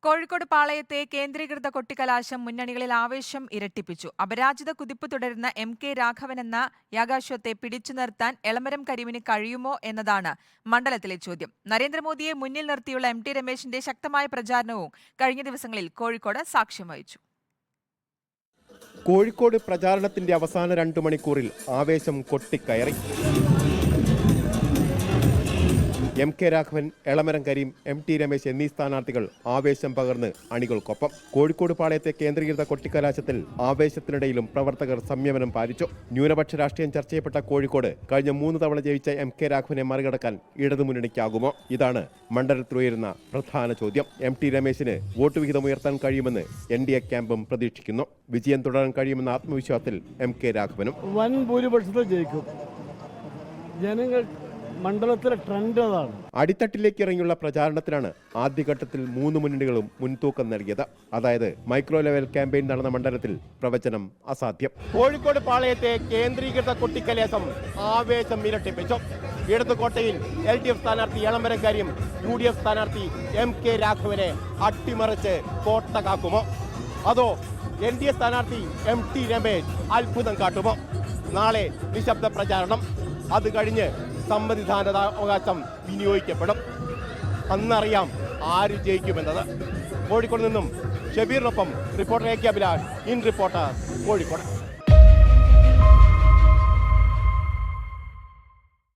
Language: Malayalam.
കോഴിക്കോട് പാളയത്തെ കേന്ദ്രീകൃത കൊട്ടിക്കലാശം മുന്നണികളിൽ ആവേശം ഇരട്ടിപ്പിച്ചു. അപരാജിത കുതിപ്പ് തുടരുന്ന എം.കെ. രാഘവൻ എന്ന യാഗാശ്വത്തെ പിടിച്ചു നിർത്താൻ എളമരം കരീമിന് കഴിയുമോ എന്നതാണ് മണ്ഡലത്തിലെ ചോദ്യം. നരേന്ദ്രമോദിയെ മുന്നിൽ നിർത്തിയുള്ള എം.ടി. രമേശിന്റെ ശക്തമായ പ്രചാരണവും കഴിഞ്ഞ ദിവസങ്ങളിൽ കോഴിക്കോട് സാക്ഷ്യം വഹിച്ചു. കോഴിക്കോട് പ്രചാരണത്തിന്റെ അവസാന 2 മണിക്കൂറിൽ ആവേശം കൊട്ടിക്കയറി. എം.കെ. രാഘവൻ, എളമരം കരീം, എം.ടി. രമേശ് എന്നീ സ്ഥാനാർത്ഥികൾ ആവേശം പകർന്ന് അണികൾക്കൊപ്പം. കോഴിക്കോട് പാളയത്തെ കേന്ദ്രീകൃത കൊട്ടിക്കലാശത്തിൽ ആവേശത്തിനിടയിലും പ്രവർത്തകർ സംയമനം പാലിച്ചു. ന്യൂനപക്ഷ രാഷ്ട്രീയം ചർച്ച ചെയ്യപ്പെട്ട കോഴിക്കോട് കഴിഞ്ഞ 3 തവണ ജയിച്ച എം.കെ. രാഘവനെ മറികടക്കാൻ ഇടതുമുന്നണിക്കാകുമോ? ഇതാണ് മണ്ഡലത്തിലുയരുന്ന പ്രധാന ചോദ്യം. എം.ടി. രമേശിന് വോട്ട് വിഹിതം ഉയർത്താൻ കഴിയുമെന്ന് എൻ.ഡി.എ ക്യാമ്പും പ്രതീക്ഷിക്കുന്നു. വിജയം തുടരാൻ കഴിയുമെന്ന ആത്മവിശ്വാസത്തിൽ എം.കെ. രാഘവനും. വൻ ഭൂരിപക്ഷത്തിൽ ജയിക്കും. ജനങ്ങൾ മണ്ഡലത്തിലെ ട്രെൻഡ് അതാണ്. അടിത്തട്ടിലേക്ക് ഇറങ്ങിയുള്ള പ്രചാരണത്തിനാണ് ആദ്യഘട്ടത്തിൽ 3 മുന്നണികളും മുൻതൂക്കം നൽകിയത്. അതായത് മൈക്രോ ലെവൽ ക്യാമ്പയിൻ നടന്ന മണ്ഡലത്തിൽ പ്രവചനം അസാധ്യം. കോഴിക്കോട് പാളയത്തെ കേന്ദ്രീകൃത കൊട്ടിക്കലാശം ആവേശം ഇരട്ടിപ്പിച്ചു. ഇടതുകോട്ടയിൽ LDF സ്ഥാനാർത്ഥി എളമരം കരീം UDF സ്ഥാനാർത്ഥി എം.കെ. രാഘവനെ അട്ടിമറിച്ച് കോട്ട കാക്കുമോ? അതോ NDA സ്ഥാനാർത്ഥി എം.ടി. രമേശ് അത്ഭുതം കാട്ടുമോ? നാളെ നിശബ്ദ പ്രചാരണം. അത് കഴിഞ്ഞ് സമ്മതിദാനാവകാശം വിനിയോഗിക്കപ്പെടും. അന്നറിയാം ആര് ജയിക്കുമെന്നത്. കോഴിക്കോട് നിന്നും ഷബീറിനൊപ്പം reporter A.K. Abhilash, in reporter, Kozhikode.